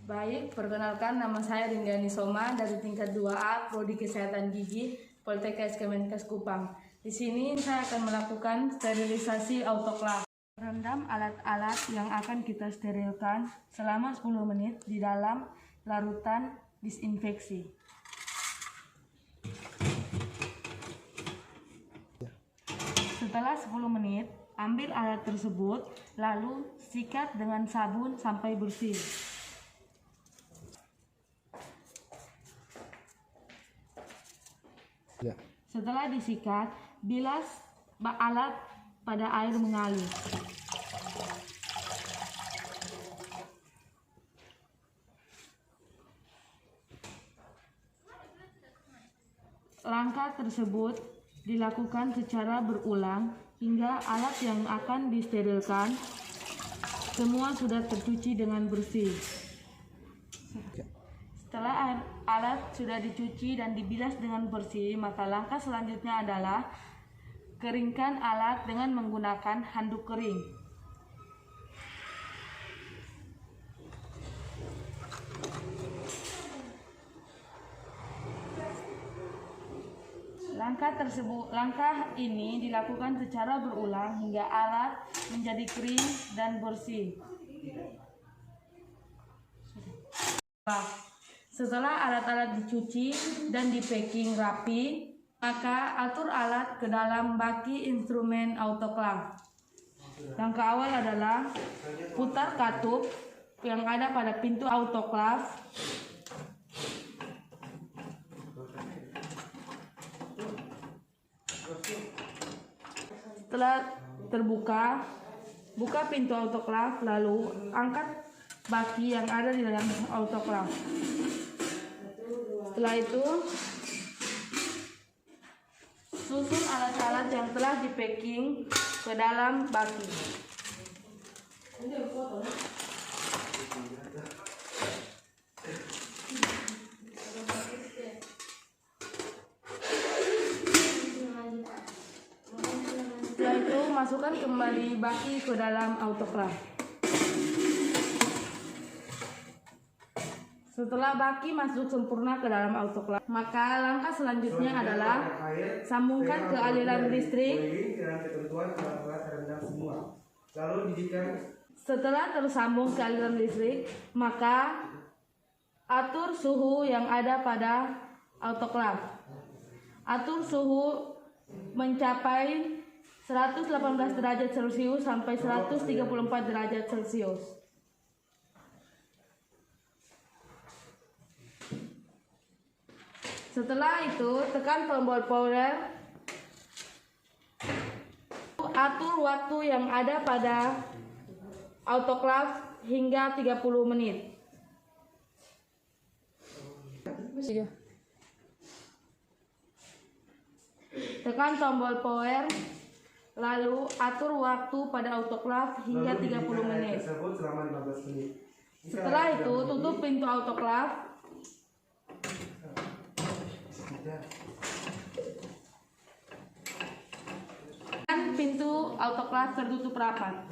Baik, perkenalkan nama saya Rindiani Soma dari tingkat 2A Prodi Kesehatan Gigi Poltekkes Kemenkes Kupang. Di sini saya akan melakukan sterilisasi autoklav. Rendam alat-alat yang akan kita sterilkan selama 10 menit di dalam larutan disinfeksi. Setelah 10 menit, ambil alat tersebut lalu sikat dengan sabun sampai bersih. Setelah disikat, bilas alat pada air mengalir. Langkah tersebut dilakukan secara berulang hingga alat yang akan disterilkan semua sudah tercuci dengan bersih. Setelah alat sudah dicuci dan dibilas dengan bersih, maka langkah selanjutnya adalah keringkan alat dengan menggunakan handuk kering. Langkah ini dilakukan secara berulang hingga alat menjadi kering dan bersih. Setelah alat-alat dicuci dan di-packing rapi, maka atur alat ke dalam baki instrumen autoklav. Langkah awal adalah putar katup yang ada pada pintu autoklav. Setelah terbuka, buka pintu autoklav lalu angkat baki yang ada di dalam autoklav. Setelah itu, susun alat-alat yang telah di-packing ke dalam baki. Setelah itu, masukkan kembali baki ke dalam autoklav. Setelah baki masuk sempurna ke dalam autoklav, maka langkah selanjutnya adalah sambungkan ke aliran listrik. Setelah tersambung ke aliran listrik, maka atur suhu yang ada pada autoklav. Atur suhu mencapai 118 derajat Celcius sampai 134 derajat Celcius. Setelah itu, tekan tombol power. Atur waktu yang ada pada autoklav hingga 30 menit. Tekan tombol power, lalu atur waktu pada autoklav hingga 30 menit. Setelah itu, tutup pintu autoklav. Pintu autoklav tertutup rapat.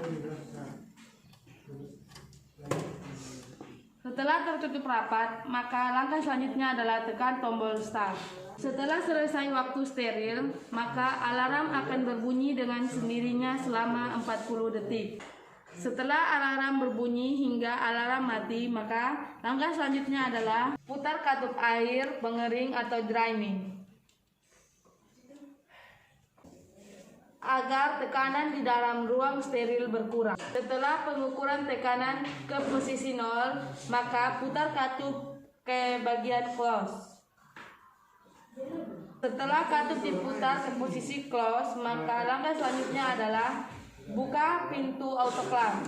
Setelah tertutup rapat, maka langkah selanjutnya adalah tekan tombol start. Setelah selesai waktu steril, maka alarm akan berbunyi dengan sendirinya selama 40 detik. Setelah alarm berbunyi hingga alarm mati, maka langkah selanjutnya adalah putar katup air pengering atau drying agar tekanan di dalam ruang steril berkurang. Setelah pengukuran tekanan ke posisi 0, maka putar katup ke bagian close. Setelah katup diputar ke posisi close, maka langkah selanjutnya adalah buka pintu autoklav.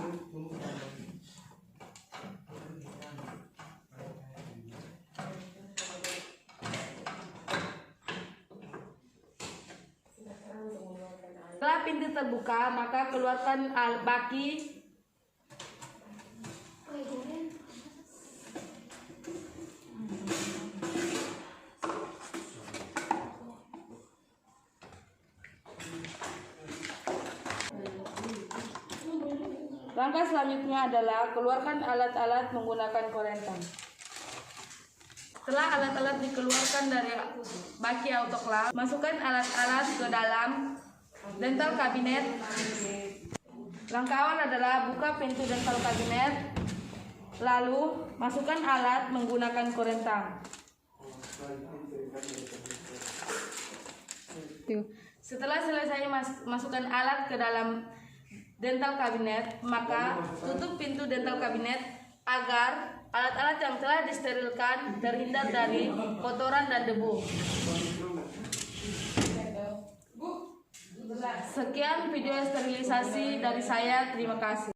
Setelah pintu terbuka, maka keluarkan baki. Langkah selanjutnya adalah keluarkan alat-alat menggunakan korentang. Setelah alat-alat dikeluarkan dari baki autoclave, masukkan alat-alat ke dalam dental kabinet. Langkah awal adalah buka pintu dental kabinet, lalu masukkan alat menggunakan korentang. Setelah selesai masukkan alat ke dalam dental kabinet, maka tutup pintu dental kabinet agar alat-alat yang telah disterilkan terhindar dari kotoran dan debu. Sekian video sterilisasi dari saya, terima kasih.